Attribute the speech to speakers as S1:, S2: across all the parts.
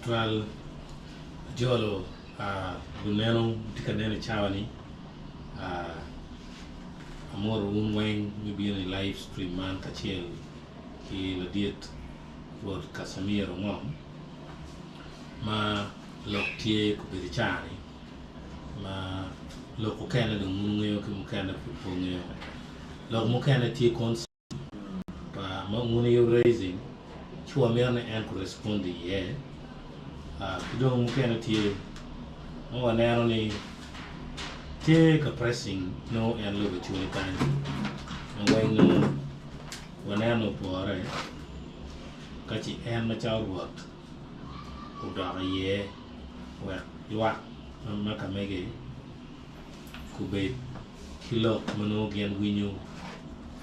S1: twal jolo guneno tikanene chawani amor weng maybe in a live stream man kachiel ki la diet Rwot Kasimiro Ongom ma lok tie ko birichani ma lok ko kena dong mungeyo ki mukena pipongeyo lok mukena tie cons pa ma mungeyo raising chua merne en corresponde ye kidong mukena tie mo wanero ni tie ka pressing no en lobe chuni kan ngweng no waneno pore kachi en ma chaw Rwot udara ye wek yuak maka mege kubet kilok mano gen winyo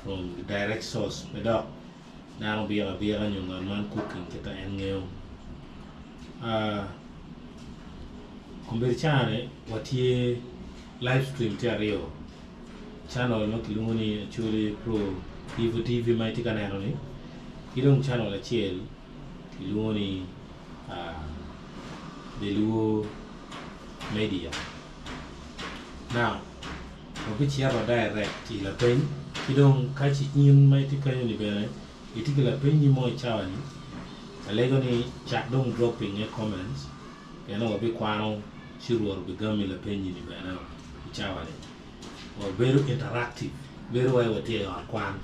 S1: from the direct source pedok now biara nyungan man cooking kita en ngeo kumbir chane watie live stream tiario channel no kilunguni Acholi pro TV mighty kaneno ni kilung channel achiel kilunguni the Luo media. Now, obichara direct ila pen kidong kachi in mighty kayo ni bere itikila pen ni mo chawani alego ni chat dong dropping your comments kena obi kwano shiru or bigami la pen ni bere chawani or very interactive very way wote ya kwan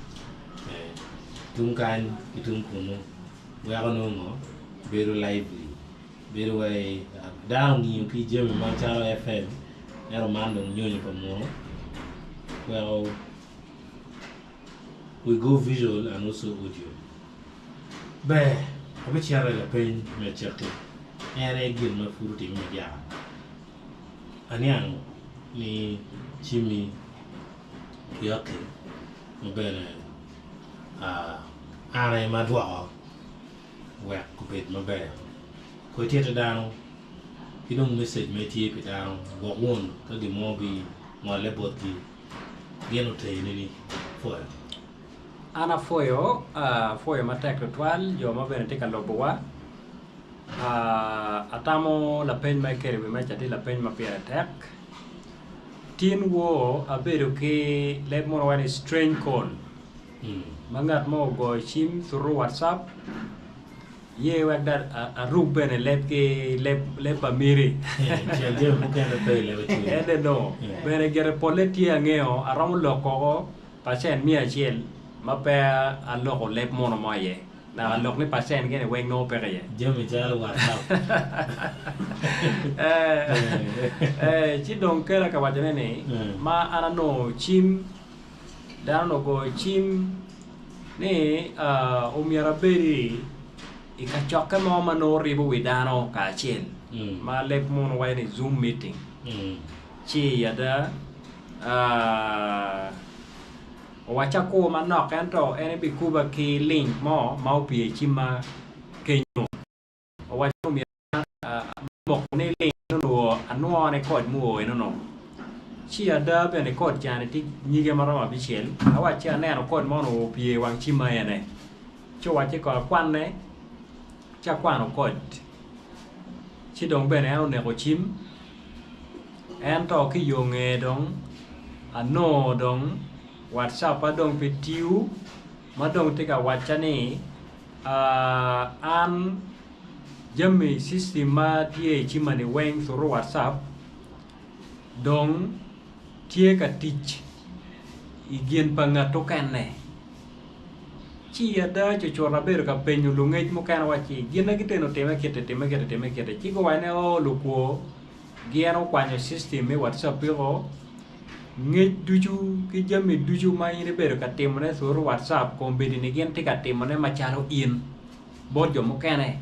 S1: tungkan itung kuno weagono ngo very lively very way down you ki jemi Mancharo FM ero mando nyonyo pamono. Well, we go visual and also audio be obichara la pen me chete ere gil ma furuti me ja aniang ni chimi yake mbele are madwa we kubet mabe ko tiete dano kidong message me tie pitano go won ka gi mobi mo lebot ki geno tayini ni foyo
S2: ana foyo matek twal yo mabene tika lobowa atamo la pen ma kere be machati la pen ma pere tek tin wo abedo ke let mo one strange call mangat mo go chim through WhatsApp ye wak that a rug bene lep amiri
S1: je mo kana pe le wetu
S2: ede no bene gere poleti angeo aram loko pasen mi achiel mape a loko lep mono moye na a lok ni pasen gene weng no pere ye
S1: je mi jalo WhatsApp
S2: chidong kera ka wajane ne ma ana no chim dano go chim ne umiara beri ikachoka mo mano ribo widano ka chiel ma lep mono wa ni Zoom meeting chi yada wachako manok ento ene bi kuba ki link mo maupi chima kenyo wacho mi mok ne link no anwo ne kod muo eno no chi yada be ne kod jane ti nyige marama bichiel awacha ne no kod mono pie wang chima ene cho wache ko kwan ne cha kwano kod chidong bene ano neko chim ento ki yonge dong ano dong WhatsApp adong pitiu madong tika wachani an jami sistema tie chimani weng through WhatsApp dong tie ka tich igien pangato kane chi ada chora ber ka penyu lunget mo kana wachi gina kiteno tema kete chi ko wane o luko giano kwanyo system e WhatsApp yo nget duju ki jami duju ma ine ber ka temone sur WhatsApp ko bedi ni gen tika temone machalo in bojo mo kane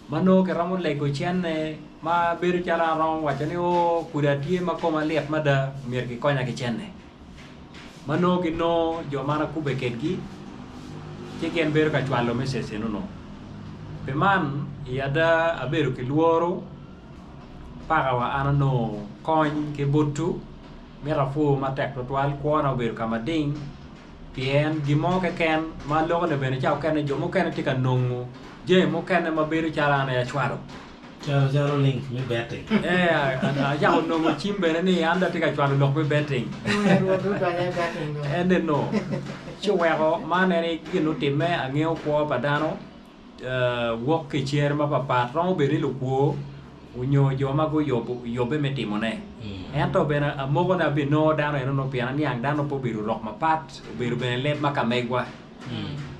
S2: mano ke ramo lego chenne ma ber chala ron wachane o kudatie makoma liep mada mier ki konya ki chenne mano ki no jo mana kubeketgi chicken ber ka chwalo message no pe man yada aberu ki luoro para wa anano coin ke botu mera fu matek to twal ko na beru kama ding pien gimo ke ken ma logo ne bene chao ken jo mo ken tika nongo je mo ken ma beru chala na ya chwaro
S1: Jaro link me betting.
S2: Yang no mo chimbe ni anda tika chwa lok me betting. And then no. Chwa man ni ginu time angeo ko padano walk ke chair ma papa rong be ni luko unyo yo ma go yo be metimone. Ento bena amogo na bino dano no piana ni ang dano po biru lok ma pat biru ben lep ma kamegwa.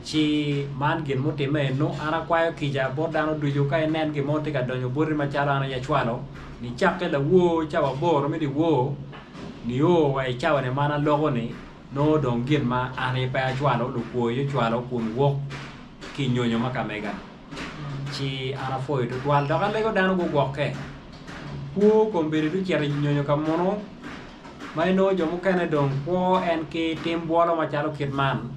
S2: Chi man gin mo time no ana kwayo kija bodano duju ka enen ki monte ka donyo buri ma chala na ya chwalo ni chakke la wo chawa boro mi di wo ni o wa chawa ne mana logo ni no don gin ma ane pa chwalo lu ko yo chwalo kun wo ki nyonyo ma kamega chi ana foi to twal da kan lego dano go gokke ku ko mbiri du chere nyonyo ka mono mai no jo mo kana don ko en ki tim bolo ma chalo kitman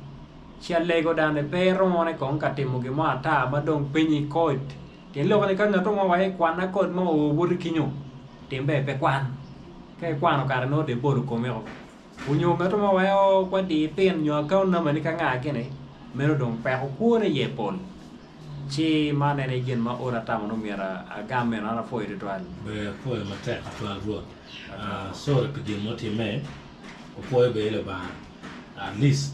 S2: chia lego dan de pero ne kong katimo ge ma ta ma dong pinyi koit tin lo ne kan na to ma wai kwan na kot mo bur kinyo timbe pe kwan ke kwan o kar no de bor ko me o unyo me to ma wai o kwa di pen nyo ka na ma ni ka nga ke ne me ro dong pe ko ku ne ye pon chi ma ne gen ma ora ta mo no mera agam me na foi de twal
S1: Be foi ma tek twal Rwot. So the begin mo time o foi be le ba at least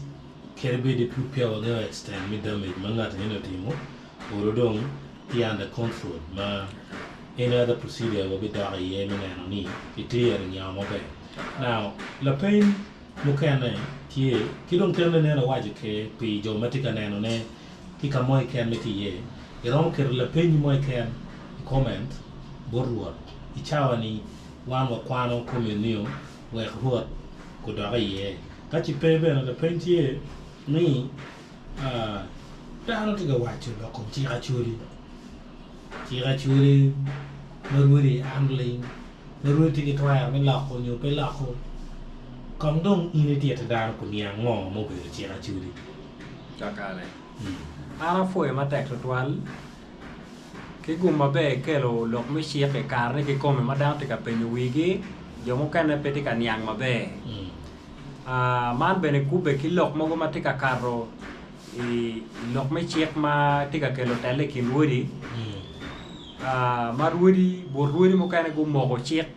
S1: Kerebe de prepare on the extent me damage mangat in a timo or dong he under control ma any other procedure will be done yemen and ni it here in yamobe now la pain mukane tie kidong terne ne na waje ke pi geometric ne no ne ki ka moy ken me ti ye irom ker la pain moy ken comment borwot I chawani wan wa kwano komenio we Rwot ko da ye ka chi pebe na la pain tie ni dano tiga wacho lo kom Acholi maruri handling maruri tigi twaya mi lako nyo pe lako kom dong ini tieta dano ko niya ngo mo be Acholi
S2: kakale ana foi ma tek twal ke gumma be kelo lok mi chia ke karne ke kom ma dano tiga penyo wigi yo mo kana peti kan yang ma be man bene kube ki lok mo ma tika karo I lok me chek ma tika kelo tele ki wuri maruri boruri mo kana go mo chek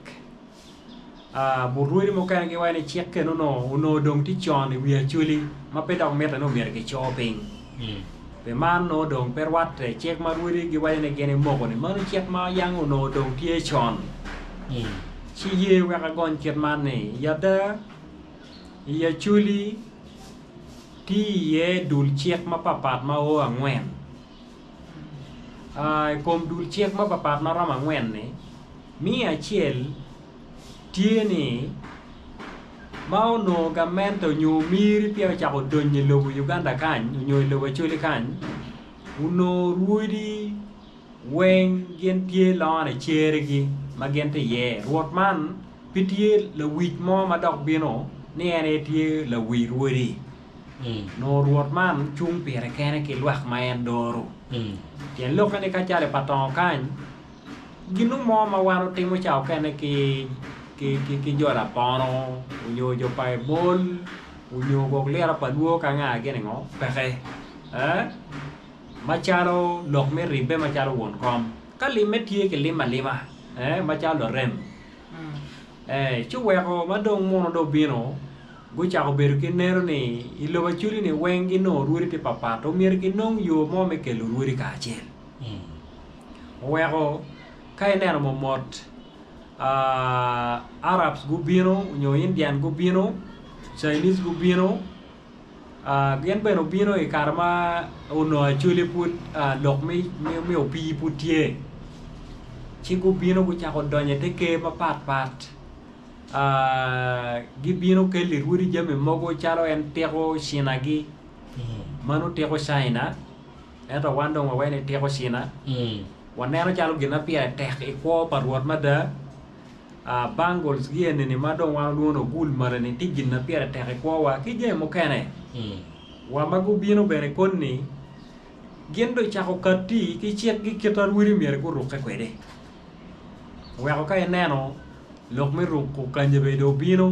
S2: boruri mo kana ki wani chek ke no uno dong ti chon wi Acholi ma pe dong meta no mer ke Chope be man no dong per wat chek maruri ki wani ne gene mo ko ni man chek ma yang uno dong ti chon chi ye wa ka gon ket man ne yada Acholi ti ye dul chek ma papat ma o angwen kom dul chek ma papat ma ram angwen ne mi achiel tie ni ma no gamento nyu miri pia cha ko donye lo Uganda kan nyu lo Acholi kan uno ruidi wen gen tie la ne cheregi ma gen te ye Rwot man pitie le wit mo ma dok bino ni ane tie la wi ruidi no Rwot man chung pere kene ki luak ma en doro tien lo kane ka chale paton kan ginu mo ma waro timo chao kene ki jora pono unyo jo pai bol unyo go lera pa duo ka nga gene ngo peke ma chalo lok me ribe ma chalo won kom ka lime tie ke lima ma chalo rem chuwe ko ma dong mono do bino gu cha ko beru ki nero ni ilo Acholi ni wengi no ruri ti papa to mir ki nong yo mo me ke ruri ka chel we ko kai nero mo mot Arabs gu bino nyo Indian gu bino Chinese gu bino gen beno bino e karma uno Acholi put lok mi opi putie chi gu bino gu cha ko donye te ke ma pat gibino ke li ruri jame mogo chalo en teko shinagi manu teko shaina eto wando wa wene teko shina wanero chalo gina pia tek iko parwat mada bangles giene ni madon wa luno gul mara ni tigina pia tek iko wa kije mo kene wa magu bino bene konni gendo chako kati ki chiek gi ketar wuri mere ko rukke kwede wa ko kay neno lok me ruko kanje be do bino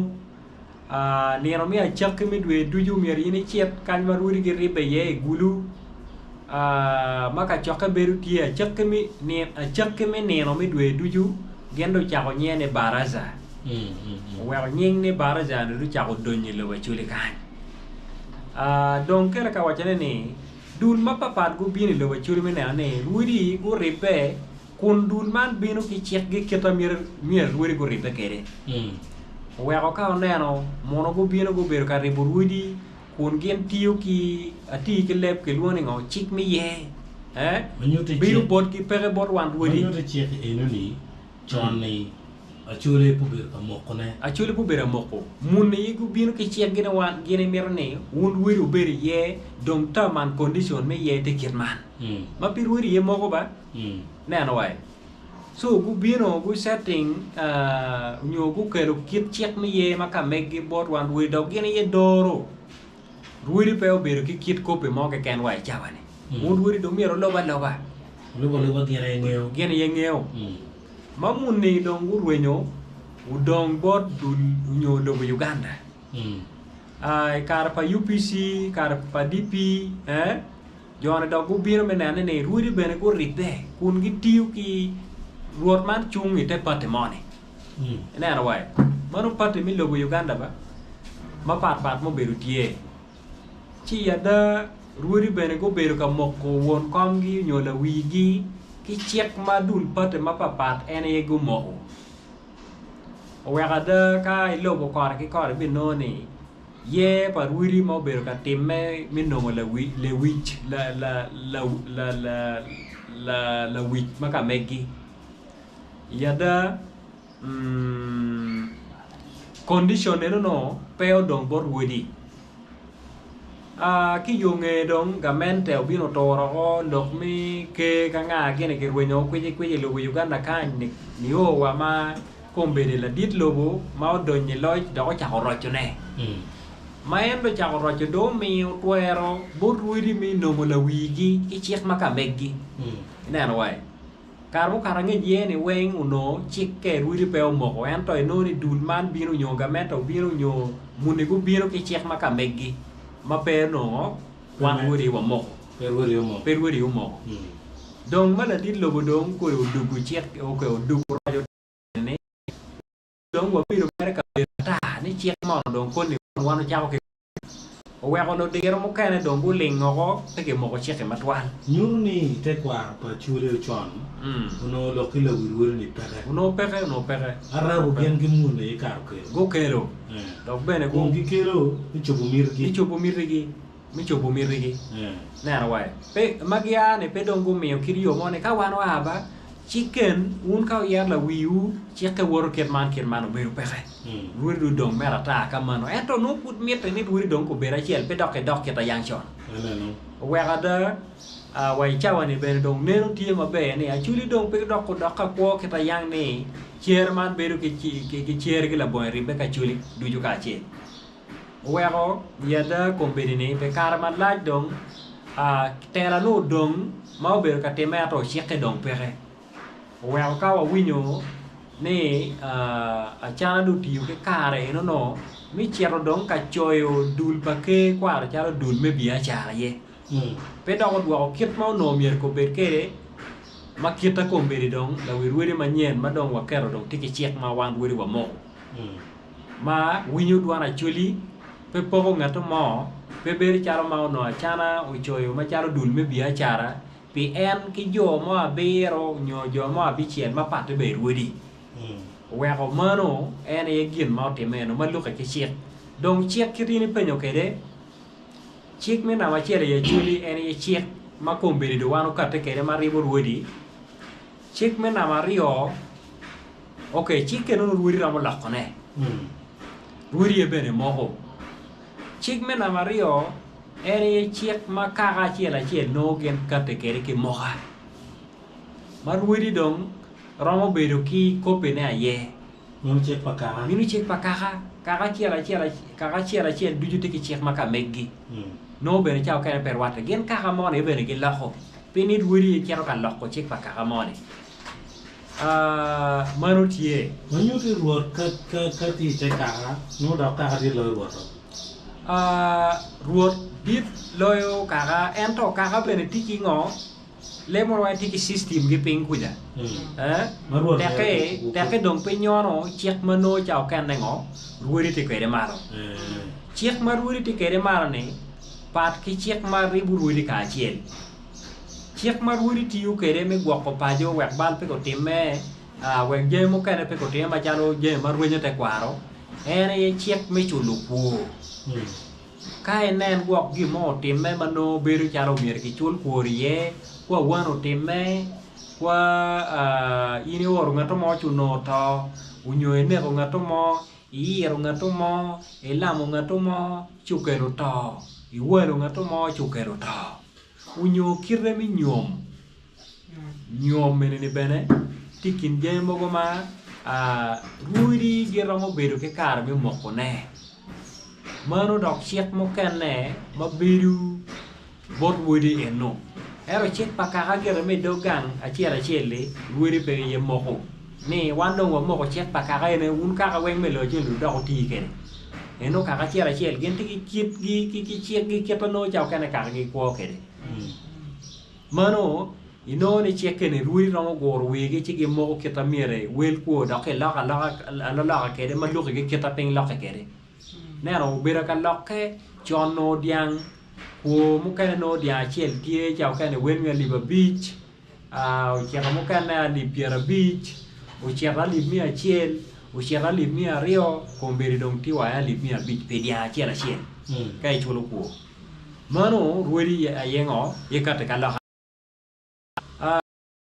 S2: neno mi achak mi dwe duju mi rini chiet kan maruri gi ribe ye gulu maka choka beru tia chakmi ne no mi dwe duju gendo chako nyene baraza wa nyeng ne baraza no chako donye lo chuli kan donc kala ka wachane ne dul mapapat go bini lo chuli me ne rudi go ripe kun dul man binu ki chek ge keta mir rudi go ripe kere wa ka ne no mono go binu go beru ka ribu rudi kun gen tiyo ki ati ke lep ke luoni ngo chik mi ye biru bot ki pere bot wan wodi
S1: manyote chek enuni choni achule pubir amoko ne
S2: achule pubir amoko mun yi gu binu ki chek gene wan gene merne wun wiru beri ye dom ta man condition me ye te kirman ma pir wiri ye moko ba ne no wai so gu binu gu setting nyo gu kero kit chek mi ye maka megi bot wan wi do gene ye doro Rudi peo beru ki kit kope mo ke ken wai chawane. Mun rudi do miro loba.
S1: Loba gene ngeo.
S2: Gene ngeo. Mamun ni dong urwenyo udong bot dul nyo do Uganda. Ai karpa UPC, karpa DP, Jona do gu biro menane ne rudi bene go ripe. Kun gi tiu ki Rwot man chung ite pate mone. Ene ana wai. Manu pate mi logo Uganda ba. Ma pat mo beru tie. Ci ada rudi bene go beru ka moko won komgi nyola wigi ki chek madul pate mapapat ene ye go moko ada ka ilobo kor ki kor binoni ye pa rudi mo beru ka timme minno la wi le wich la wich maka megi yada condition no peo dong bor rudi ki yunge dong gamente obino toro o lok mi ke kanga gene ke wenyo kweje lo Uganda kan ni o wa ma kombe la dit lobo ma odonye loy do cha horocho ne ma en do cha horocho do mi tuero borwiri mi no mo la wigi ki chek maka meggi ne no wai karbo karange yene weng uno chikke rwiri pe mo ko en to no ni dulman bino nyo gamente obino nyo munigo bino ki chek maka meggi ma per no wan wuri wa mo
S1: per wuri mo
S2: dong mala dit lobo dong ko dugu chet o ko dugu rajo ne dong wa piro mere ka ta ni chet mo dong ko ni wan ja ko o wa ko no de gero mo kane dong bu ling ngo te ke mo ko chet ma twan
S1: nyurni te kwa pa chule chon uno lo kilo wuri ni pere
S2: uno pere
S1: arabu gen gi mun ne ka ko
S2: go kero dok bene
S1: go gi kero ni chobu mirgi na wai pe magia ne pe dongo mio kirio mo ne ka wan wa ba chicken un ka ya la wiu cheke wor ket man be pere wuri du dong mera ta ka mano eto no put miete ni wuri dong ko bera chel pe dok ke ta yang chon wa ada wai chawa ni be dong ne no tie ma be ne achuli dong pe dok ka ko ke ta yang ne chairman be ke chair ke la bon ribe ka chuli du ju ka che wero yada kombedini pe karma laj dong tera no dong mau ber ka temato cheke dong pere wero ka wa winyo ne chana du tiu ke kare no mi chero dong ka choyo dul pa ke kwar charo dul me bia chara ye pe dong do kit mau no mier ko ber kere makita kombedi dong la wirwiri manyen ma dong wa kero dong tiki chek ma wan wiri wa mo ma winyo duana chuli pe pogo ngato mo pe beri charo ma no chana o choyo ma charo dul me bia chara pi en ki jo mo abero nyo jo mo abichien ma pat be rudi we ko mano en ye gin ma te meno ma luka ke chek dong chek kitini penyo kede chek me na ma chere ye chuli en ye chek ma komberi do wano kate kede ma ribo rudi chek me na ma rio okay chek ke no rudi ra mo lakone rudi ye bene mo chik me na mario ere chik ma kaga chela chel no gen kate kere ki moha marwiri dong romo bedo ki kope ne aye minu chek pa
S2: kaga chela chel duju te ki chik ma ka meggi no bene chao kene per wate gen kaga mone bene ki lako pini rwiri chero kan lako chik pa kaga mone manu tie
S1: manyu ti ruot ka ti che kaga no da kaga ti lo ruot
S2: Rwot dit loyo kaka ento kaka bene tiki ngo le mo wa tiki system gi ping kuja teke dong pe nyono chek mano chao kan ngo ruori te kere maro chek mar ruori te kere maro ne pat ki chek mar ribu ruori ka chiel chek mar ruori ti yu kere me gwoko pajo wek bal pe ko timme wek je mo kene pe ko timme chalo je mar ruori te kwaro ene ye chek me chulu ku kai nen gwok gi mo timme mano beru chalo mier ki chul kuorie kwa wano timme kwa ini oro ngato mo chuno to unyoe ne ro ngato mo iero ngato mo elamo ngato mo chukero to iwero ngato mo chukero to unyo kirre mi nyom menene bene tikin jembo go ma ruiri gi romo beru ke kar mi moko ne mano dok chiek mo kenne ma beru bot wodi eno ero chiek pakaka gere me dogang achiel le ruiri pe ye moko ni wando ngo moko chiek pakaka ene un kaka weng me lo jelu dok ti kene eno kaka achiel gen ti kit gi chiek gi ketono chao kene kaka gi kwo kede mano ino ne chiek kene ruiri romo gor wege chi gi moko keta miere wel kwo dok e laka kede ma luki gi keta ping laka kede nero bera ka lokke chono diang ko mukane no dia chiel tie chao kane wen Aliba beach o chera mukane ali Piera beach o chera li mia chiel o chera li mia rio ko mberi dong ti wa ali mia beach pe dia chiel kai chulo ko mano ruori ayengo yekate ka loka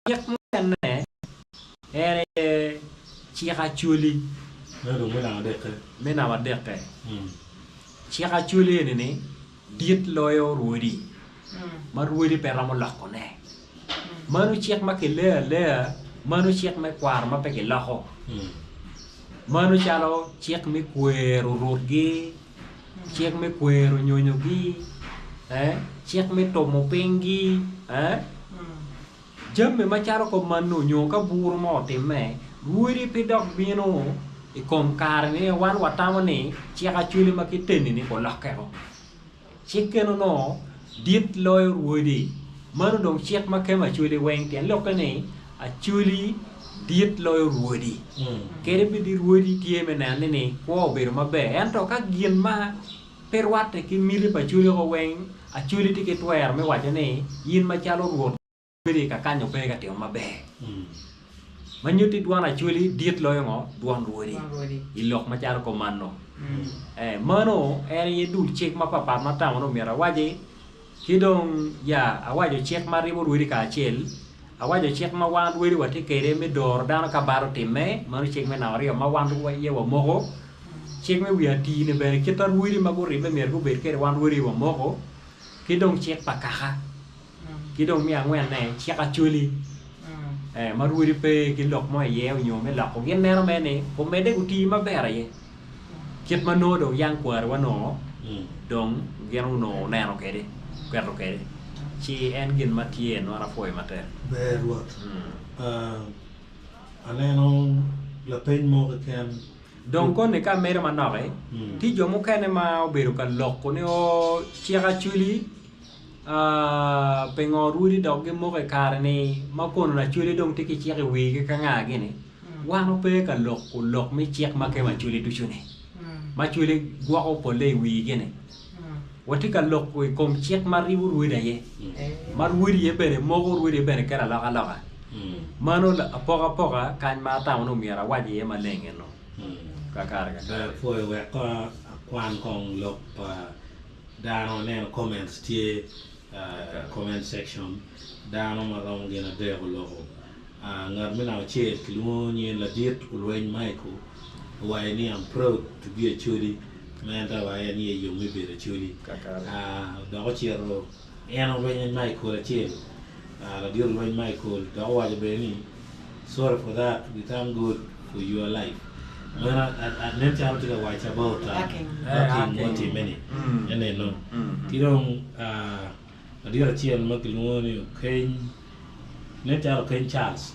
S2: yek mukane ere chira chuli mena wadeke chira chuli ni dit loyo ruori ma ruori per ramo lako ne manu chiek ma ke le manu chiek me kwar ma pe ke lako manu chalo chiek me kwero rotgi chiek me kwero nyonyo gi chiek me tomo pengi jamme ma chalo ko manu nyo ka buru mo timme ruori pe dok bino ikom kar ni wan watamo ni chiek achuli ma kiteni ni ko lakero chicken no dit loy ruodi manu dong chiek ma kema chuli weng ten lokane a chuli dit loy ruodi kere bi di ruodi tie mena ni ko ber ma be ento ka gien ma perwate ki miri pa chuli ko weng a chuli ti ke twer me wacho ni yin ma chalo ruod beri ka kanyo pe ka tio ma be manyuti duan a chuli dit loy ngo duan ruodi ilok ma chalo ko manno mano ere ye dul chek ma papa ma ta no mera waje kidong ya awajo chek ma ribo ruiri ka chel awajo chek ma wan ruiri wati kere me dor dano ka baro timme mano chek me na rio ma wan ye wa mogo chek me wi ati ne ber kita ruiri ma go ribe mer go ber kere wan ruiri wa mogo kidong chek pakaka kidong mi angwen ne chek a chuli ma ruiri pe kilok mo ye nyo me lok ko gen nero me ne ko me de guti ma bera ye kiet mano do yang kwar wano dong genu no neno kede kwero kede chi en gin matie no ara foi mater
S1: Rwot aneno la pen mo ken
S2: dong kon ne ka mere manore ti jo mo kene ma oberu ka lokko ne o chiara chuli pengo rudi dog ge mo ke karne ma kon na chuli dong ti ki chiara wi ke ka nga gini wano pe ka lokko lok mi chiek ma ke ma chuli du chune ma chuli gwa ko pole wi gene wati ka lok ko kom chiek mari wuri da ye mar wuri ye bere mo wuri bere kara la la mano la poka kan ma ta no mira waji ye ma lenge no ka karga
S1: foi we ko kwan kong lok down on the comments tie comment section down on ma dong gena de ko loko ngar mi na che kilo ni la diet ulwen maiko why ni I'm proud to be a chuli man ta why ni yo mi be a chuli da ko chero eno wen maiko che la diet ulwen maiko da wa be ni sorry for that we thank God for your life when I net out to the white about what many and then no you don't a diet chiel makilo ni ken net out ken Charles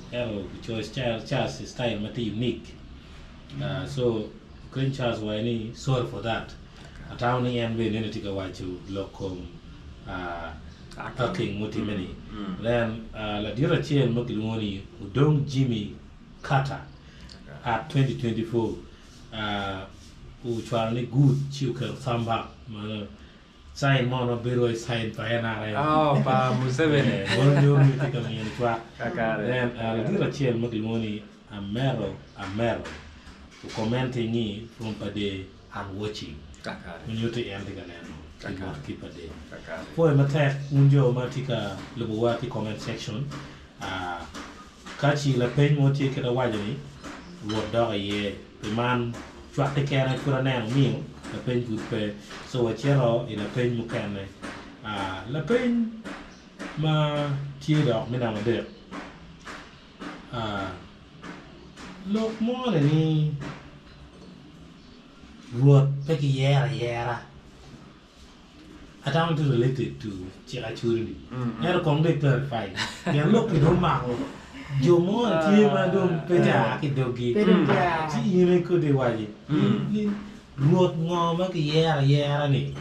S1: choice Charles style mati unique so ken Charles why ni sorry for that town and be in tika wachu lokom talking muti many then la dira chien mokilmoni udong Jimmy Carter at 2024 uchwarni good chiuka samba mana sign mono biro sign pa yana
S2: pa Museveni
S1: bonjo tika mi chwa then la dira chien mokilmoni amero commenting ni from pade and watching Minuti end again. Keep a day. For a matter, Munjo Matica Lubuati comment section. Kachi la pen mo take it a wajani. What dog a year. The man track the care for an meal. La pen good pay. So a chero in a pen mukane. La pen ma tear dog minama there. Look more than he. Rwot peki yera. I don't want to relate it to Chirachuri. Never come to clarify. You look at Roma. Jomo and Tima don't peja dogi. See, you may could do why. Rwot ngoma yera ni.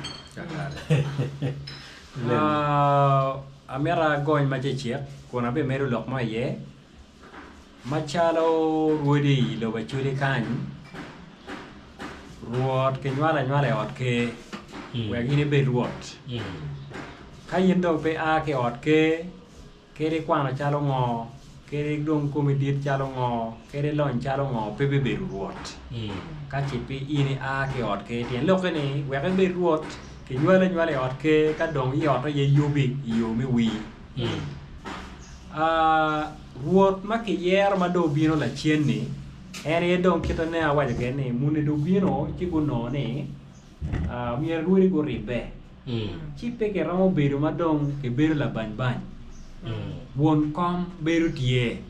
S2: Amera going machichia, gonna be made lock my ye. Machalo Woody, Lovachuri Kan. Rwot ke nyala ot ke wek ini be Rwot ka yindo pe a ke ot ke ri kwano chalo ngo ke ri dong komedit chalo ngo ke ri lon chalo ngo pe be Rwot ka chi pe ini a ke ot ke tien lok ni wek be Rwot ke nyala ot ke ka dong i ot ye yubi yo mi wi Rwot ma ke yer ma do bino la chien ni ene dong kita ne awaja kene mune do bino chiku no ne mi ruori go ribe chi pe ke ramo bedo madong ke bedo la ban won kom bedo tie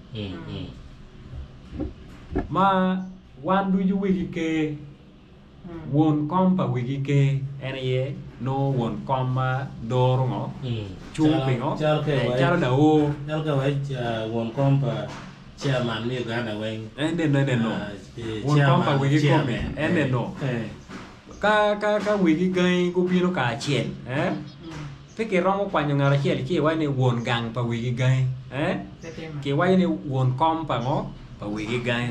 S2: ma wan du ju wiki ke won kom pa wiki ke ene ye no won kom ma doro ngo chu pe ngo chalo da o
S1: won kom pa chairman ni Uganda weng
S2: no won kom pa wiki come no ka wiki gai go bino ka chien pe ke romo kwanyo ngara chiel ki wa ni won gang pa wiki gai ke wa ni won kom pa ngo pa wiki gai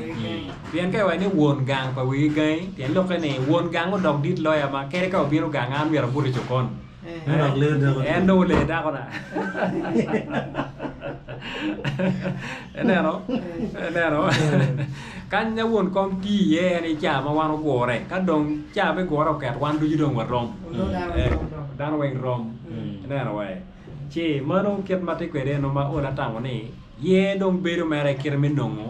S2: bien ke wa ni won gang pa wiki gai tien lo ke ni won gang go dog dit loya ma ke ka bino gang an wi ra buri chokon no le da ko na enero kan nya won kom ti ye ni cha ma wan gore ka dong cha be gore ket wan du dong wa rom dan wen rom enero we chi mano ket mate kwere no ma ona tango ni ye dong bedo mere kirme nongo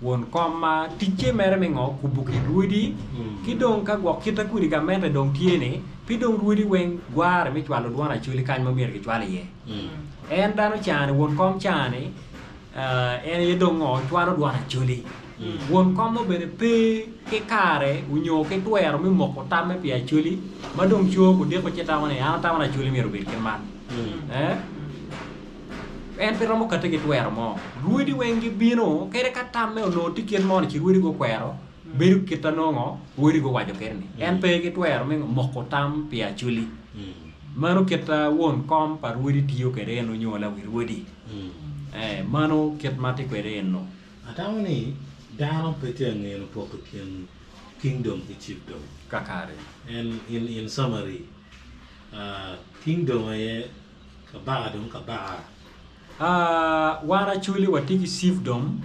S2: won kom ma tiche mere mengo kubuki ruidi ki dong ka gwa kita kuri ga mete dong tiene pi dong ruidi wen gware mi chwalo duana chuli kan ma mer ki chwale ye en dano chane won kom chane en ye dong o chwalo duana chuli won kom mo bene pe ke kare unyo ke tuero mi moko tame pi chuli ma dong chuo ku de ko cheta wane an ta wana chuli mi rubir ken man en pero mo kate ke tuero mo ruidi wengi bino kere ka tame no tikien mo ni ruidi go kwero beru kita nongo ruidi go wajo kerni en pe ke tuero mi moko tam pi chuli mano kita won kom pa ruidi tiyo kere no nyola wi ruidi mano ket mate kwere no
S1: atawni dano pete ngeno pokotian kingdom the chiefdom
S2: kakare
S1: and in summary kingdom aye kabaga
S2: wana chuli watiki chiefdom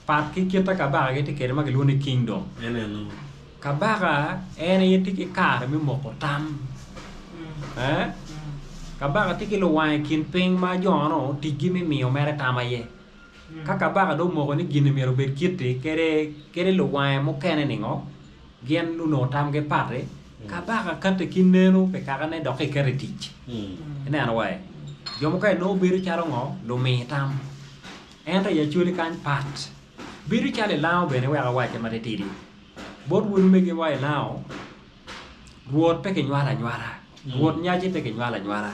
S2: pat ki kita kabaga ke kere magluni kingdom
S1: eneno
S2: kabaga ene yitiki kare mi moko tam kabaga tiki lo wine kin ping ma jono tigi mi mio mere tamaye ka kabaga do mo ni gini mero bet kiti kere lo wine mo kene ningo gen lu no tam ge pare kabaga kante kinenu pe kaga ne doke kere tich ene ana wae jomo kai no biru charo ngo lo mi tam enta ya chuli kan pat biru chale lao bene wa wache mate tidi bot wunu mege wa lao Rwot pe ke nyara Rwot nyaji pe ke nyara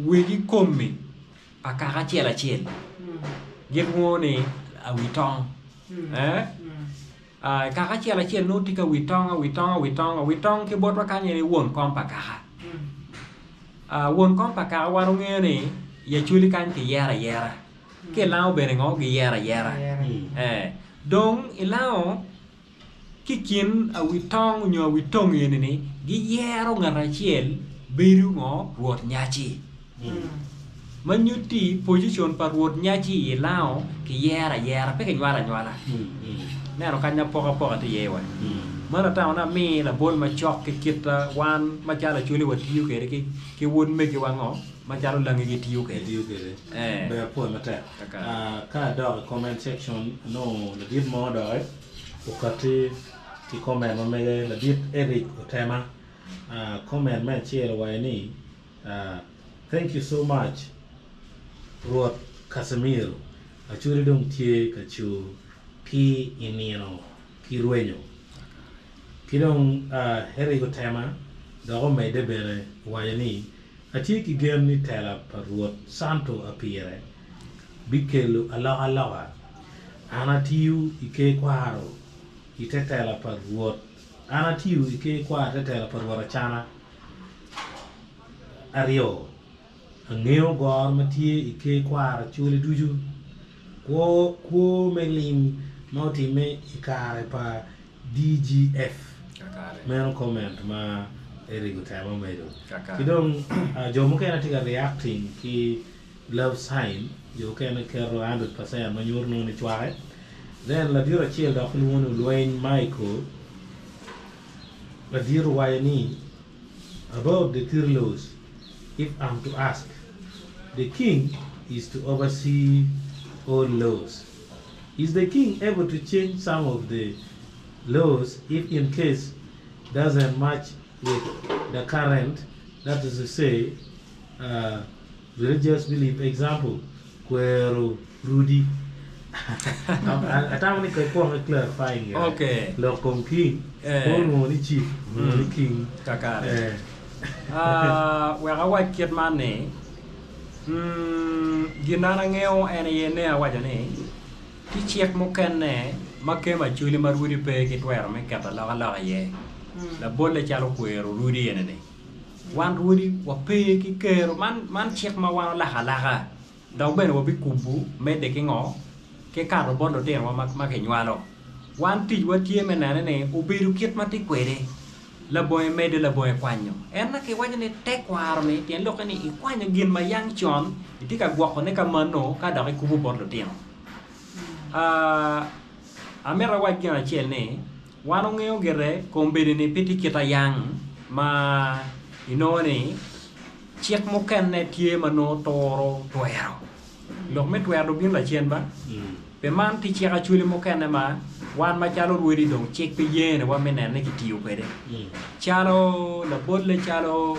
S2: wigi komi pakaka chiel get ngone awitong kaka chiel no tika witong ke bot wakanye ni won kompa kaka won kompa kaka waro ng'eyo ni yachuli kan ki yera ke lao bene ngo gi yera dong ilao kikin witong nyo witong yene ni gi yero ngara chiel beru ngo ruot nyachi manyuti position par ruot nyachi ilao ki yera pe ke nyala nero kanya poka ti yewa mana ta na mi la bol ma chok ke kita wan ma jala chuli wa tiu ke ki won me ki wango ma jalo langi ki tiu ke
S1: be po mata ka do comment section no the did more do ukati ti comment ma me la dit Eric Otema comment man share wa ni thank you so much Rwot Kasimiro achuri dong tie ka chu pi inino ki ruenyo kidong Eric Otema do me de bere wa ni ati ki gem ni tela par Rwot santo apire bikelu ala anatiu ike kwaro itetela par Rwot anatiu ike kwa tetela par warachana ario angeo gor matie ike kwara chuli duju ko melim mauti me ikare pa DGF men comment ma Eric Otema medo kidong jomo kena tiga reacting ki love sign yo kena kero 100% manyor no ni chware then la dira chiel da khulwon Luane Michael la dira wayani about the tirlos if I'm to ask the king is to oversee all laws. Is the king able to change some of the laws if in case doesn't match with the current, that is to say, religious belief? Example, Kwero, Rudy. I'm only clarifying.
S2: Okay.
S1: Lokom king, all chief, king.
S2: Kakare. Where I want get money. Ginana ngeo ene yene awajane ti chiek mokene make ma chuli marudi pe kitwero me kata la ye la bolle chalo kwero rudi ene ne wan rudi wa pe ki kero man chiek ma wan la daw ben wo bi kubu me de ki ngo ke karo bondo te ma ke nywalo wan ti wa tie menane ne ubiru kit mati kwere la boy mede la boy kwanyo en na ke wajane te kwaro ne tien lo kani I kwanyo gin ma yang chon itika gwako ne ka mano ka da ku bu bordo tien amera wajana chiel ne wano ngeo gere kombede ne piti kita yang ma inone chiek moken ne tie mano toro twero lok me twero bin la chien ba pe man ti chiek achuli moken ma wan ma chalo ruedi dong chek pe yene wa menen ne kitiyo kwede chalo la bodle chalo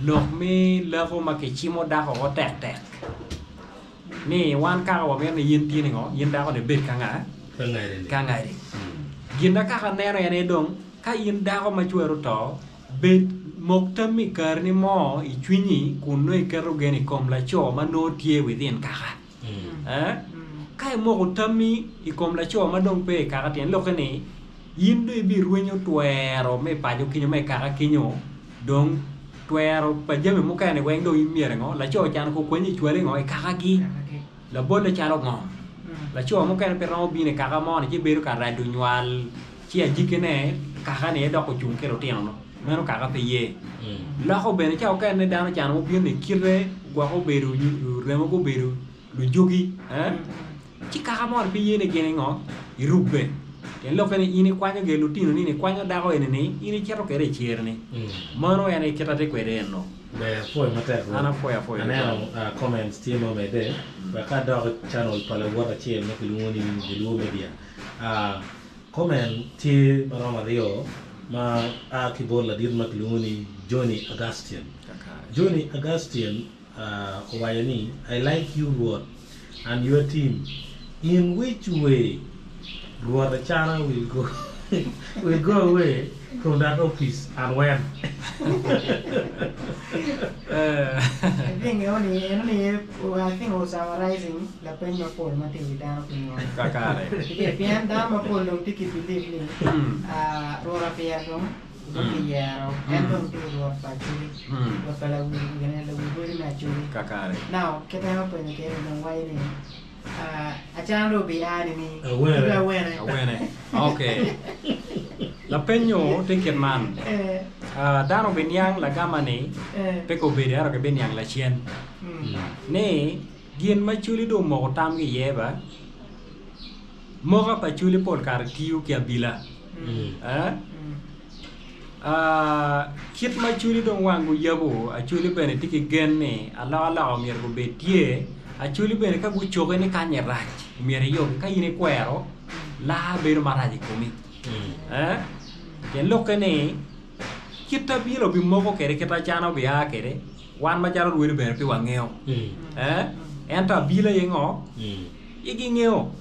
S2: lok me lavo ma ke chimo da ko tek ni wan ka wa men yin ti ni ngo yin da ko de bet ka ngai de yin da ka ne ne dong ka yin da ko ma chwero to bet mokta mi karni mo I chwinyi kuno I kero geni kom la cho ma no tie within kaka kai mo tami I kom la cho ma dong pe kaka tien lo kene yin do bi ruenyo twero me pa jo kinyo me kaka kinyo dong twero pa jeme mo kane weng do imiere ngo la cho chan ko kwenyi chwere ngo I kaka gi la bolle chalo ngo la cho mo kane per no bi ne kaka mo ne ki beru ka ra du nywal chi ajikene kaka ne do ko chung kero tien no meno kaka pe ye la ko bene chao ka ne dana chan mo bi ne kire gwa ko beru remo ko beru lu jogi chi kaka mo pe ye ne gene ngo irube ken lo kane ini kwanyo ge lutino ni ne kwanyo dago ene ni ini chero kere chierne mano ene ketate kwede no
S1: be foi mater
S2: ana foi
S1: ana comments timo me de ba ka do channel pale wota chiel no kiluni de lu media comment ti marama rio ma kibol la dir makluni Johnny Augustine Wayani, I like you Rwot and your team. In which way Rwot the channel will go away from that office and when.
S3: I think only I think was summarizing the pen of Paul Matthew down to
S2: Kakare.
S3: if you have done a poll of ticket to live in Rora Piano, and don't do what actually the fellow will very naturally.
S2: Kakare.
S3: Now, can I open the game and why a channel be adding me?
S2: Aware. Okay. La penyo ticket man. Dano binyang la gamani. Peko bidaro ke binyang la chien. Ne gien machuli do mo tam ge yeba. Moga pachuli por kartiu ke abila. Kit machuli do wangu yabo achuli bene tiki gen ne ala mier go betie achuli bene ka gu choge ne kanye rach mier yo ka yine kwero la beru maraji komi. Ken lokene kita bilo bi moko kere kita chano bi ha kere wan ma jaro ruwe bene pi wangeo. Enta bila yengo igi ngeo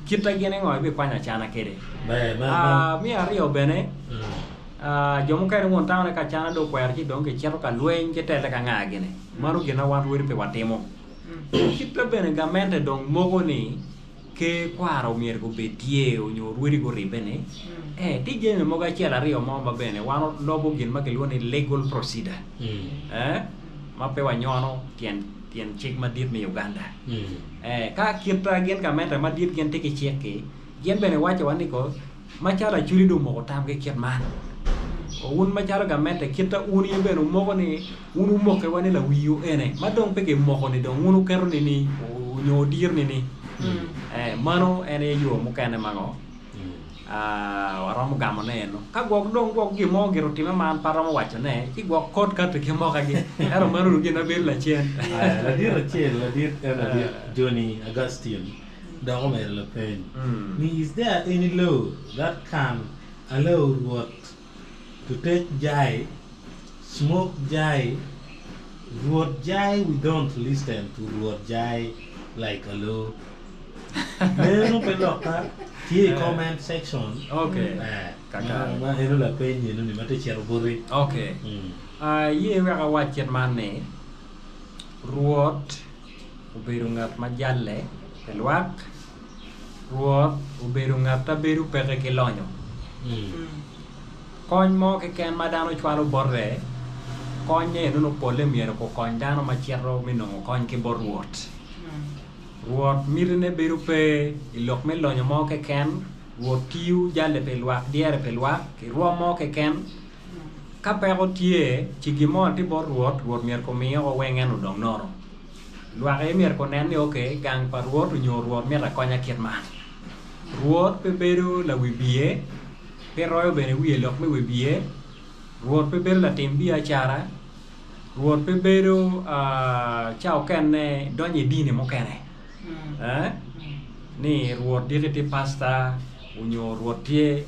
S2: kita gene ngo bi kwanya chana kere. Mi ario bene jomo kay won tawne ka chana do kwer ci donc ciaro ka luen ke tele ka ngagene maru gena wan wori pe watemo kita bene gamente donc mogo ni ke kwaro mier go betie o nyo wori go ribene ti gene moga ciala rio mo ba bene wano lobo gin ma ke woni legal procedure ma pe wanyono tien chik ma dit mi Uganda ka kita gen gamente ma dit gen te ke cheke gen bene wacha wani ko ma chala churi do mo tam ke kiat man un macaro gamete kita un yembe no moko ni unu moke wani la wiyo ene madong peke moko ni dong unu kero ni nyo dir ni mano ene yo mukane mango waramu gamane no ka gok dong gok gi mo giro time man paramo wacho ne ki gok kot ka to ki mo ka gi ero manu gi na ber la chen
S1: la dir Johnny Augustine Domer Le Pen. Is there any law that can allow what to take jai, smoke jai, Rwot jai? We don't listen to Rwot jai like a law. No peloka. Here comment section.
S2: Okay.
S1: Ma hero La Pen ni ni mate cherobori.
S2: Okay. Ye wega wachet manne Rwot uberu ngat majalle pelwak Rwot uberu ngat taberu peke kelonyo. Kony mo ke ken madano chwalo borre konye no pole miero ko kony dano machiero minongo kony ke bor Rwot. Rwot mirne beru pe ilok me lonyo mo ke ken Rwot tiu jale pe lwak diere pe lwak ki ruo mo ke ken ka pero tie chigimo ti bor Rwot mier ko miyo o wengen udong noro lwak e mier ko nen yo ke gang pa Rwot unyo Rwot mier la konya kiet man Rwot pe beru la wibie pe royo bene wiye lok me wibie Rwot pe beru la timbi achara Rwot pe beru chao ken ne donye dine mo kene ni Rwot dikiti pasta unyo Rwot tie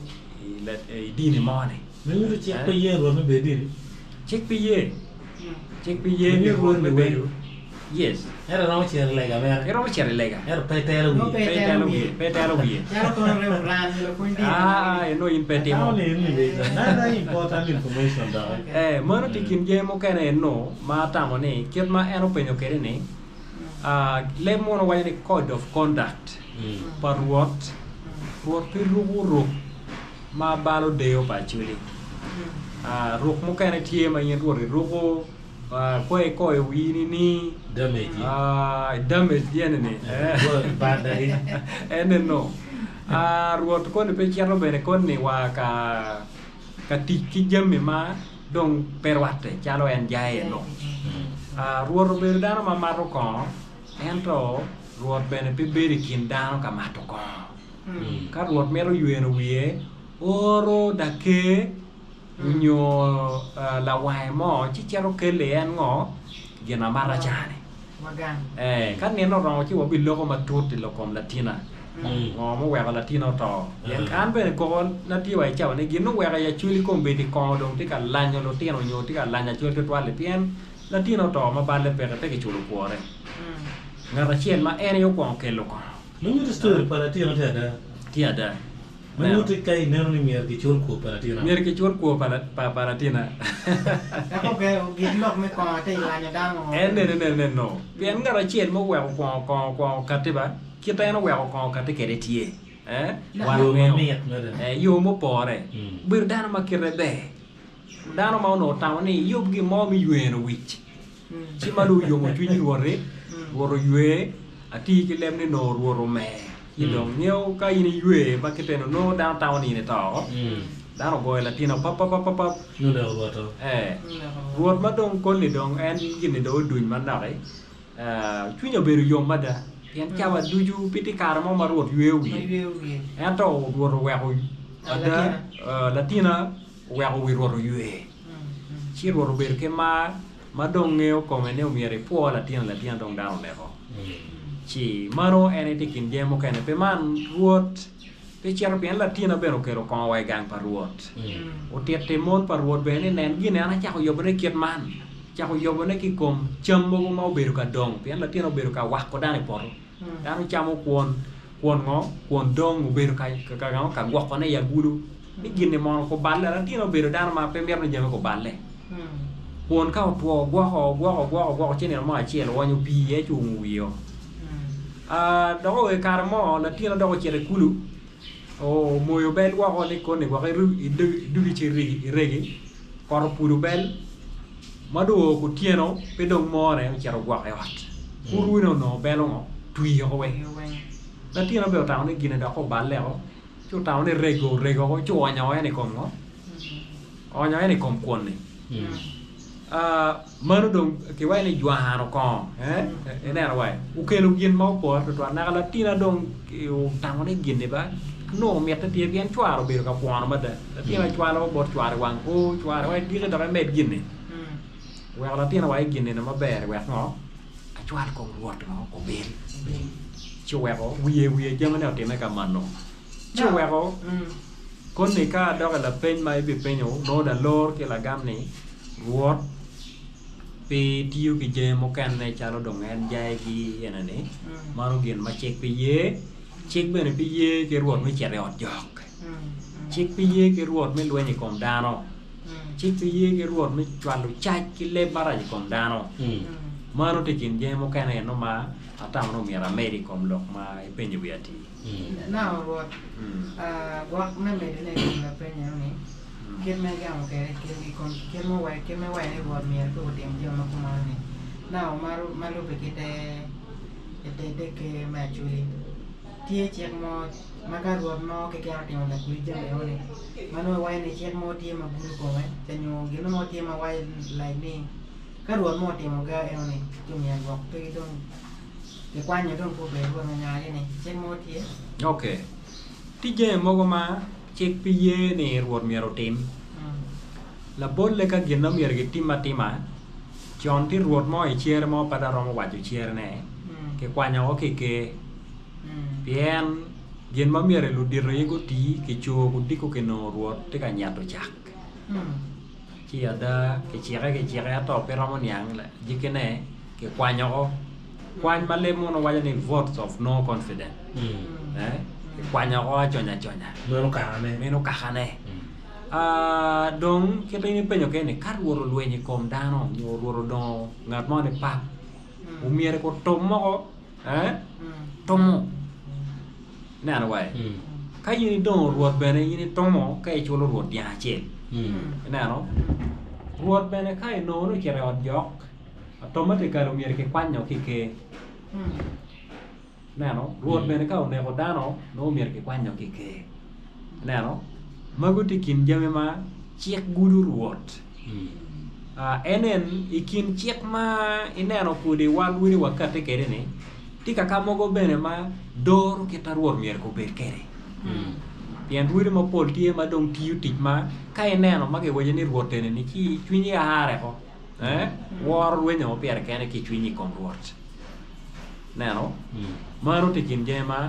S2: dine mone
S1: Mengu cek pe ye Rwot me bediri.
S2: Cek pe ye ni Rwot me beru. Yes.
S1: Era no chere lega mer.
S2: Era no chere lega.
S1: Era petelo wi.
S2: Petelo wi.
S3: Ya ko re plan lo kundi.
S2: No in petimo.
S1: Na important information da.
S2: Mano tikin je mo kene no ma tamo ni ket ma eno penyo kere ni. Le mo no wani code of conduct. Par Rwot pe rugo ma balo deo pa chuli. Ruk mo kene tie ma yen rugo koe wini ni damage yene ni
S1: badari
S2: ene no Rwot ko ne pe chiaro bene kon ni wa ka tiki jamme ma dong perwate chalo en jae no Rwot be dano ma maro ko ento Rwot bene pe beri kin dano ka mato ko ka Rwot mero yueno wie oro dake unyo la wae mo chi chero kele en ngo gena mara chane
S3: Magan.
S2: Kan neno ro chi wo bi loko matuti lokom latina ngo mo wega latino to yen kan be ko lati wa cha ne gino wega ya chuli kombe di ko dong ti ka lanyo lo tino nyo ti ka lanya chul to wale pien latino to ma balle pe te ke chulu kuore ngara chien ma ene yo kon kelo ko
S1: Mengu story para tino tada.
S2: tiada
S1: Manuti kai nero ni mier ki chul ko palatina.
S2: Mier ki chul ko palatina.
S3: Ako ke gidlok me ko te ilanya damo.
S2: Ne no. Bien ngara chien mo wa ko katiba. Kita no wa ko katike tie.
S1: Yo miet mede.
S2: Yo mo pore. Bir dano makire be. Dano ma no tawni yob gi mo mi yue no wich. Ci malu yo mo tuñi worre. Woro yue ati ki lemni no woro me. Idong nyeo ka ini yue ba kiteno no downtown ini to. Dano go latino pap.
S1: No da wato.
S2: Ruot ma dong kon ni dong en gini do duñ man dare. Tuño beru yo mada. Yan chawa duju piti karamo ma ruot yue wi. En to woro weho. Ada latina weho wi woro yue. Ci woro ber ke ma dong ngeo come ne umiere po latina dong down level. Ci mano ene tikin jemo kene pe man ruot pe chiaro pien latina bero kero kon wai gang par ruot o tiete mon par ruot bene nen gine ana chako yobone kiet man chako yobone ki kom chammo mo bero ka dong pien latina bero ka wah ko dane por dano chamo kwon dong bero ka gwah ko ne ya gudu ni gine mon ko balle latina bero dano ma pe mer no jeme ko balle kwon ka tuo gwa chene ma chielo wanyo pi e chung wiyo dogo e karmo la tino dogo chere kulu o moyo bel wa ko ne ko ne wa dugi ci regi kor pulu bel mado ko tieno pe dong more chere gwa e wat kuru no belo ngo tui ho we la tino be taw ne gine da ko balle ho chu taw ne rego ko chu anya wa ne kom ngo anya ne kom kon ne manu dong ke wai ni jua hano ko ene ara wai u ke lu gin mau por to na la tina dong u tang ne gin ne ba no mi ta tie bien chwaro be ka pon ma da tina chwaro bot chwaro wang o chwaro wai dire da me gin ne wa la tina wai gin ne ma ber wa no a chwar ko ruot no ko be chwe ko wiye jama ne te me ka mano chwe ko kon ne ka da la pen mai be penyo no da lor ke la gam ni ruot pe tiu ki je mo kan ne chalo dong en jai gi ena ne maro gin ma chek pe ye chek bene pe ye ke ruot me chere ot jok chek pe ye ke ruot me lwenye kom dano chek pe ye ke ruot me chwalo chach ki le bara kom dano maro te kin je mo kan no ma atam no mira meri kom lok ma e penye wiati
S3: na ruot gwa me me ne na penye ni ken me gam ke ken mo wai ne ruot mi ko dem je ma ko mani na maru be te ke ma chuli tie che mo maga ruot mo ke ke ati na kuri je me one mano wai ne che mo tie ma buru ko me tenyo gino mo tie ma wai lai ni ka ruot mo tie mo ga e one tu mi gwa pe dong ke kwanya dong ko be ruot nya ni che mo tie
S2: okay ti je mo ma chek piye ne ruot miero tim la bolle ka ginno mier gi tima chon ti ruot mo e chier mo pada romo wacho chier ne ke kwanya o ke bien gin ma miere lu dirre go ti ke cho go diko ke no ruot te ka nyato chak chi ada ke chiere to pe romo nyang la jikene ke kwanya o kwany male mo no waja ni votes of no confidence kwanya o chonya meno kahane dong kita ini penyo kene kar woro luenye kom dano woro do ngat mo ne pa umiere ko tomo tomo na na wai ka yini don ruot bene yini tomo ka e chulo ruot ya che na no ruot bene ka e no no kere od jok automatically umiere ke kwanyo ke na no ruot bene ka ne ko dano no umiere ke kwanyo ke na no maguti kin jame ma chiek gudu ruot enen ikin chiek ma ineno kudi walwini wakate kere ne tika kamogo bene ma doro kita ruor mier ko ber kere pien wiri ma pol tie ma dong tiyu tik ma ka ineno ma ke weje ni ruotene ni ki chwinyi ahare ko wor wenyo mo pier kene ki chwinyi kom ruot neno maro tikin jame ma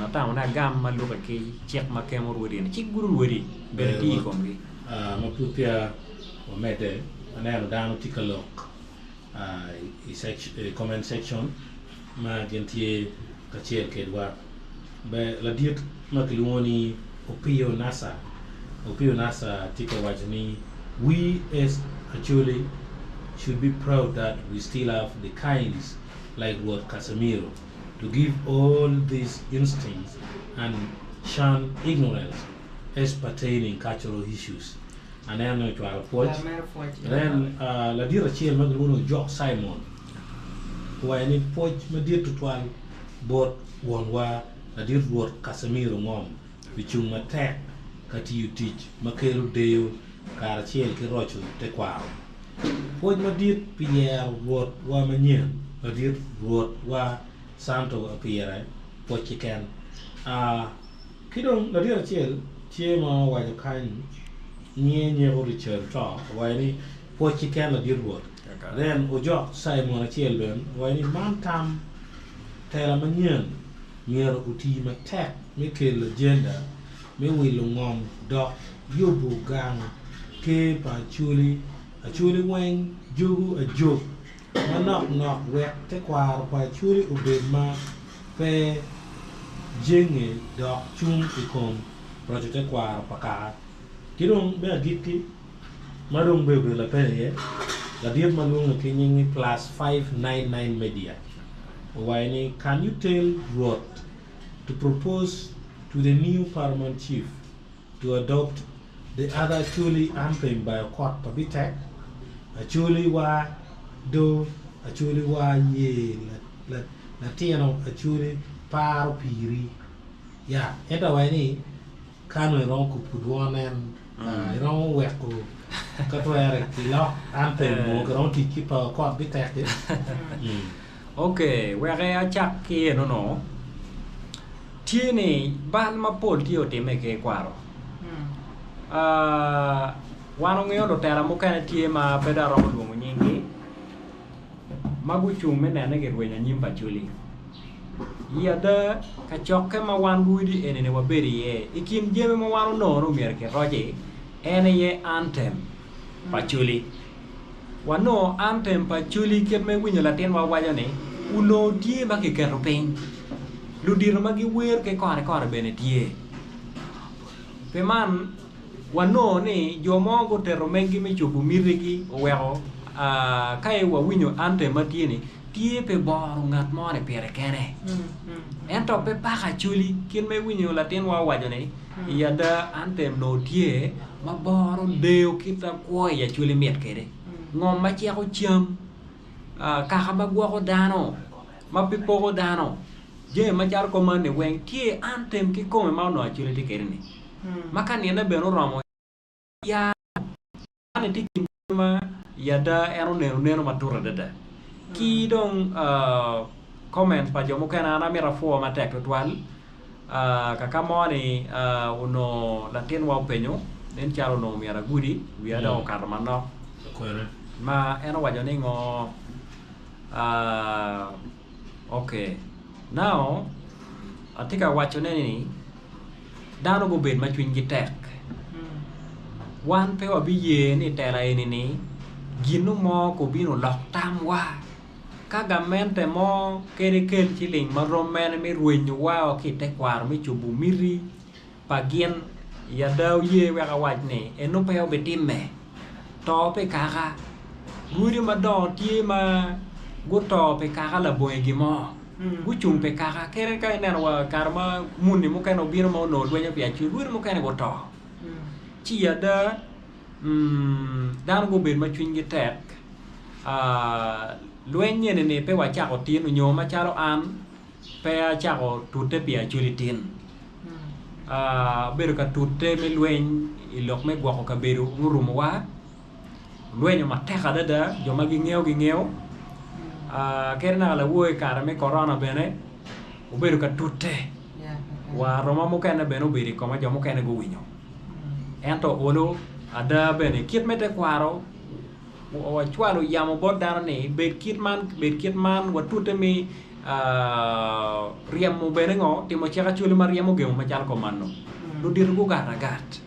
S2: natang na gam maluka ki chiek makemo ruodi ni chik guru ruodi berti komgi
S1: mapupia o mede anelo dano tikalok comment section ma gentie kachiel kedwa be la diet makluoni opio nasa tika wajni we as Acholi should be proud that we still have the kinds like what Kasimiro to give all these instincts and shun ignorance as pertaining cultural issues. And then to our approach. Then la dira chiel magruno Jock Simon. Why ni poch madir to twal bot wonwa la dir Rwot Kasimiro ngom bichung matek kati you teach makero deo kara chiel ki rocho te kwao. Poch madir pier Rwot wa manyen la dir Rwot wa santo apira poch chiken. Kidong la dira chiel chiema wa kan nye Richard talk why ni poch chiken la dir Rwot. Then Jock Simon chiel ben why ni mantam tela manyen mier uti matek mikel agenda me will ngom dok yobu gang ke pa Acholi weng jugu a jog manok wek te kwar pa Acholi ubema pe jenge dok chung ikom project te kwar paka kidong be agiti marung be la pe la diep malung ke nyingi plus 599 media. Why can you tell Rwot to propose to the new paramount chief to adopt the other Acholi anthem by a court pabitek? Acholi wa do, Acholi wa ye, Latino, Acholi par piri. Yeah, enda why kanu wrong kupudwan and wrong weko katwere kilo anthem mo wrong tiki pa court bitek.
S2: Okay, where I check here no. Tiene ban ma pol tio te me ke kwaro. Wano ngeo do tera mo kana tie ma peda ro lu mo nyingi. Magu chu me na ge rwenya nyimba Acholi. Ya da ka chokke ma wan buidi ene ne waberi ye. Ikin jeme ma wano no mer ke roje ene ye anthem Acholi. Wano anthem Acholi ket me winyo latin wa waja ne uno tie ma ke kero piny ludir ma gi wer ke kore bene tie pe man wano ni jomo go tero mengi me chopo mirigi owero ka e wa winyo anthem ma tie ni tie pe boru ngat more pere kene ento pe paka Acholi kin me winyo latin wa waja ne yada anthem no tie ma boru deo kita ko ya Acholi met kede ngom ma chia ko chiam kaka ma gwa ko dano ma pipo ko dano je ma jar ko man ne wen tie anthem ki ko ma no Acholi ti kerni maka ni na beno romo ya ne ti ma ya da ero ne ma tura dada ki dong comment pa jomo kana na mira fo ma tek twal kaka mo ni uno latin wa penyo nen charo no mira gudi wi ada o karma no ma eno wajo ni ngo okay now atika wacho ni dano go bed ma chwin gi tek wan pe wa biye ni tera ni ginu mo ko bino lok tam wa kaga mente mo kere kel chiling ma romen mi ruenyu wa ki te kwar mi chubu miri pagien ya daw ye wa waj ni eno pe obetimme to pe kaka guri ma do tie ma guto pe kaka la boy gimo guchung pe kaka kere ka ner wa karma munni mo kano biro mo no dwenya pe achi guri mo kano guto chi ya da dan go ben ma chwin gi tek lwenye ne pe wa cha ko tin nyo ma chalo an pe cha ko tutte pe Acholi tin beru ka tutte me lwen ilok me gwa ko ka beru ngurumo wa lwenyo ma teka dada joma gi ngeo kerna la woy kara me corona bene uberu ka tutte wa roma mo kana bene ubiri ko ma jomo kana go winyo ento olo ada bene kit mete kwaro o chwalo yamo bodar ne bet kit man wa tutte mi riamo bene ngo timo chaka chuli mariamo gemo ma chal ko manno lu dir go gat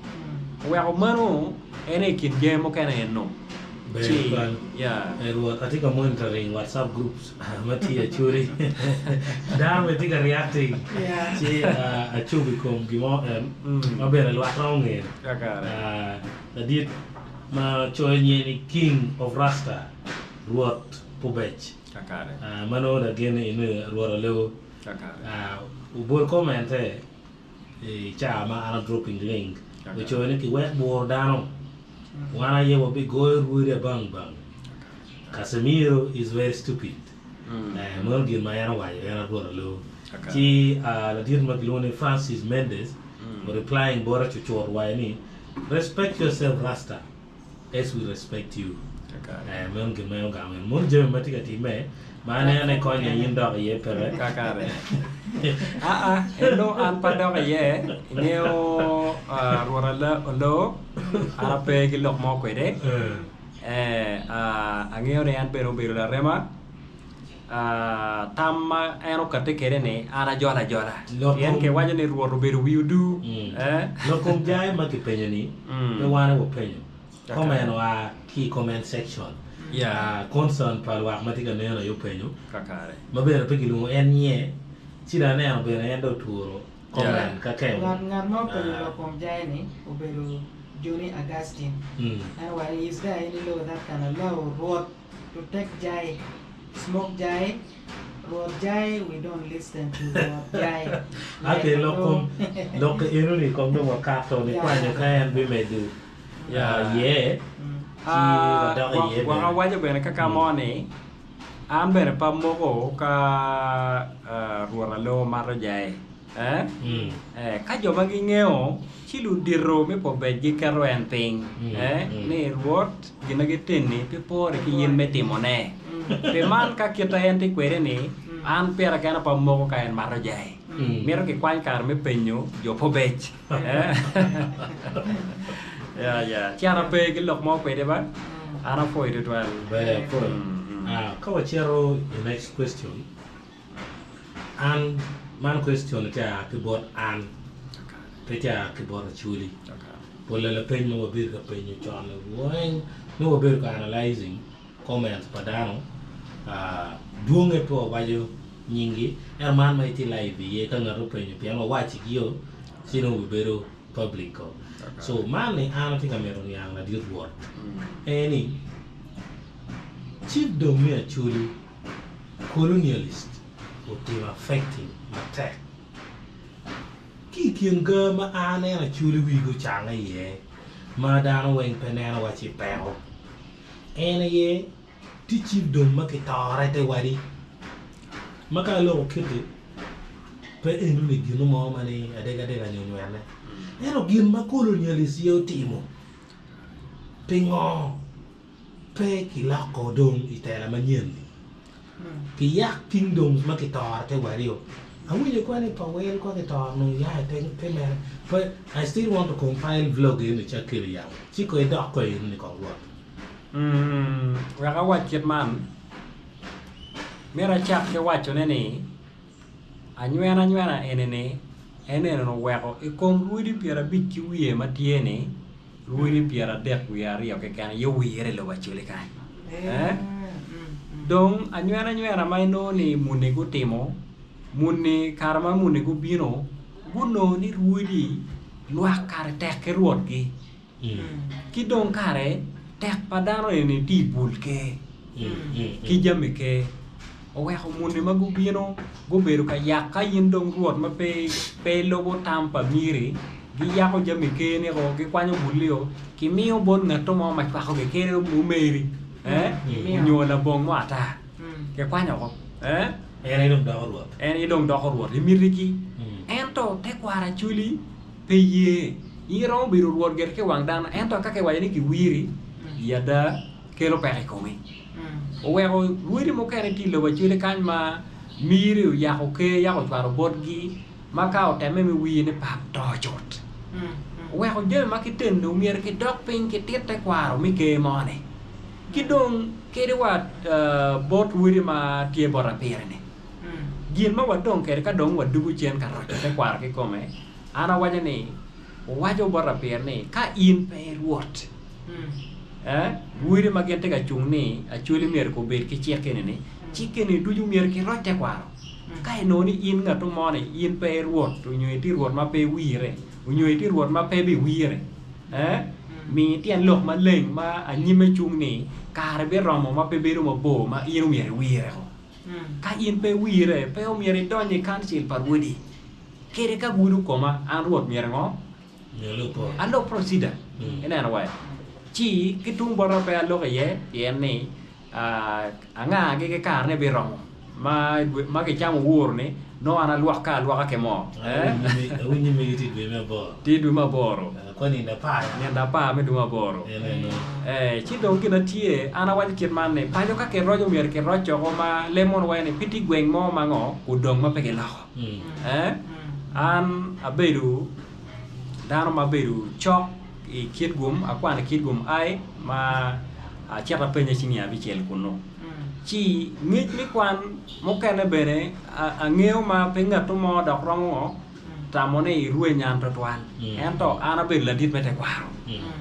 S2: wa mano ene kit gemo kana enno Yeah.
S1: Rwot atika monitoring WhatsApp groups mati Acholi. Dar we tika reacting.
S3: Yeah.
S1: Chi Acholi kom gimo mabere lwa ronge.
S2: Kakare.
S1: Did ma choye ni king of Rasta Rwot Pobech.
S2: Kakare.
S1: Mano da gene inu Rwot leo.
S2: Kakare.
S1: Ubol comment cha ma ana dropping link. We choye ni ki wet board down. Wana ye will be going with a bang bang. Kasimiro is very stupid. Morgan Mayana Wayana Boralo. She la dir Maglone Francis Mendes replying Bora Chuchor Wayani. Respect yourself, Rasta, as we respect you. Morgan Mayogam and Murjam Matica Time. Mana Konya Yinda ye pere.
S2: Kakare. Hello, and Padaka ye. Neo Rorala Lo Arape Gilok Mokwede. Angeo de Anpero Birla Rema. Tama Ero Katekerene, Ara Jola Jola. Yanke Wajani Rubiru you do.
S1: Lokum Jai Makipenny, the one who penny. Comment or key comment section. Yeah, concern Palwa Matica Nero Yopenyo.
S2: Kakare.
S1: Mabera Pigilu and ye. Chida now be endo tour comment kake.
S3: Ngar mo pelo kom jaini ubelu Juni Augustine. And while is there any law that can allow Rwot to take jai, smoke jai, Rwot jai, we don't listen to Rwot jai.
S1: Okay, lokum iruni kom no wakato ni kwanya kaya be medu. Yeah.
S2: Wanga waja bene kaka mone. An bene pa moko ka Ruoralo maro jai. Ka joma ging'eyo chilu diro mi po bet gi kero en piny. Ni Rwot gina gitini pi pore ki yin metimone. Pi man ka kita en ti kwere ni an pera kena pa moko ka en maro jai. Miro ki kwany kar mi penyo jo po bech. Chiara pe gilok mo kwede ba? Ana po ito tuan.
S1: Baya po. Kawachero the next question. And man question ita kibot an. Peta kibot Acholi. Pola la penyo wabir ka penyo chana. Wang no wabir ka analyzing comments padano. Duonge po wajo nyingi. Man ma iti live ye ka ngaro penyo piano wachi giyo sino wabiro public ko. So man ni ano tinga meron yang na dir Rwot. Any Chiefdom me Acholi colonialist or team affecting attack. Kikin girl ma ane Acholi we go changa ye. Ma dano weng penana wachi peo. Ene ye ti Chiefdom ma kitare te wadi. Maka lo kiti pe enu ni gino mo mani adega nyonywane. Ero gin ma colonialist yo timo. Pingo pe kilako dong itela manyen. Ki yak kingdoms ma kitar te wario. Awi yo kwani pawel ko kitar no ya te mer. But I still want to compile vlog in the chakiri ya. Chiko e dok ko in ni ko Rwot.
S2: Waka wachet man. Mera chak ke wacho nene. Anyuena enene. Ene no weko ikong ruidi piera biki wiye matiene. Ruidi piera dek wiya rio ke kana yo wiye lo Acholi kai. Dong anyuena mai no ni mune go timo. Mune karma mune go bino. Guno ni ruidi lwa kare tek ke Rwot gi. Ki dong kare tek padano ni ti bulke. Ki jame ke Weko mune magubino go beru ka yaka yindong Rwot ma pe logo tampa miri gi yako jami kene go gi kwanyo bulio ki miyo bon ngato mo ma kwa ge kere umeri nyola bong mo ata ke kwanyo go
S1: Ene dong dok Rwot.
S2: Ene dong dok Rwot limiri ki ento te kwara Acholi pe ye iro biru Rwot ger ke wangdan ento ka ke wayani ki wiri yada kero pe komi Weko ruidi mo kere tilo Acholi kan ma miri yako ke yako twaro bodgi maka o teme mi wiye ne pap dojot. Weko jeme makiten no mier ke dok pin ke tete kwaro mi ke mone. Kidong kere wat bot ruidi ma tie bora pere ne. Gin ma wadong kere ka dong wadugu chen ka rocho te kwaro ke kome. Ana waja ne wajo bora pere ne ka in pe Rwot. wire ma gente ga chung ni Acholi mier ko bet ki chicken ni chicken ni tuju mier ki rote kwaro kai no ni in ngato mone in pe Rwot to nyoy ti Rwot ma pe wire nyoy ti Rwot ma pe bi wire mi tien lok ma leng ma anyime chung ni kare be romo ma pe beru ma bo ma in mier wire ko ka in pe wire pe o mier donye council par wudi kere ka guru koma an Rwot mier ngo alo procedure ena wa chi kitung boro pe alo ke ye ni anga ke kar ne be romo ma ke chamo wur ni no ana luak ka ke mo
S1: unyi mi ti
S2: du ma boro
S1: ko ni na
S2: pa me du ma boro chi dong kina tie ana wa kit man ne pa jo ka ke rojo mier ke rojo ko ma lemon wa ne piti gweng mo ma ngo udong ma pe ke la an abedu dano ma bedu chok i kit gum akwana kit gum ai ma chata penya chini abi chel kuno chi ngit mi kwan mo kene bene angeo ma penga to mo dok rongo tamone i ruwe nyan to twan ento ana be la dit mete kwaro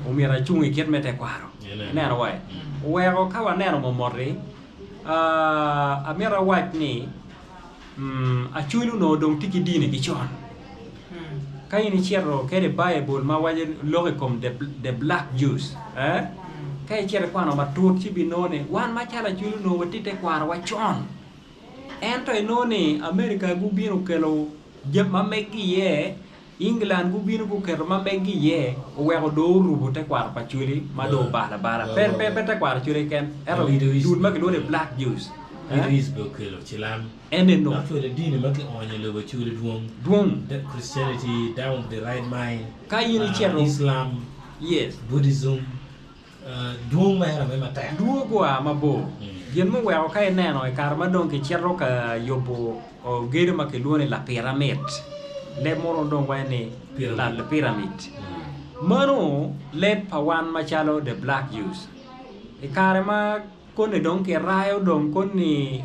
S2: umira chungi ket mete kwaro neno wai wego kawa neno mo morri amira wat ni achulu no dong tiki dini ki chon kaya ni chero kere Bible ma waje loge kom the black Jews kaya chero kwano matut chibi none wan ma chala chulu no watite kwaro wa chon ento none America gubino kelo jem ma megi ye England gubino ku kero ma megi ye wego do rubu te kwaro pa chuli ma do bala per te kwaro chuli ken ero dud ma kelo the black Jews
S1: Idris Bokelo Chilam
S2: and no
S1: after the dini make on your lower children dwong that Christianity down the right mind Islam
S2: yes
S1: Buddhism dwong ma era ma ta
S2: duo gwa mabo yen mo wa kai neno e karma don ke chero ka yobo o gere ma ke luone la pyramid le moro don wa ne la pyramid mano led pawan machalo the black Jews e karma kone don ke rayo don kone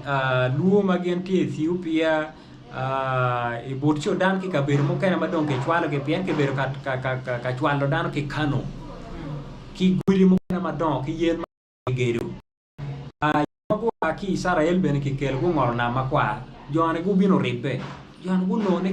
S2: luo magenti Ethiopia e borcho dan ke kabir mo kana madon ke chwalo ke pien ke bero ka chwalo dan ke kano ki guri mo kana madon ke yen geru ko aki Israel ben ke kel go ngor na makwa jone gu bino ripe jone gu no ne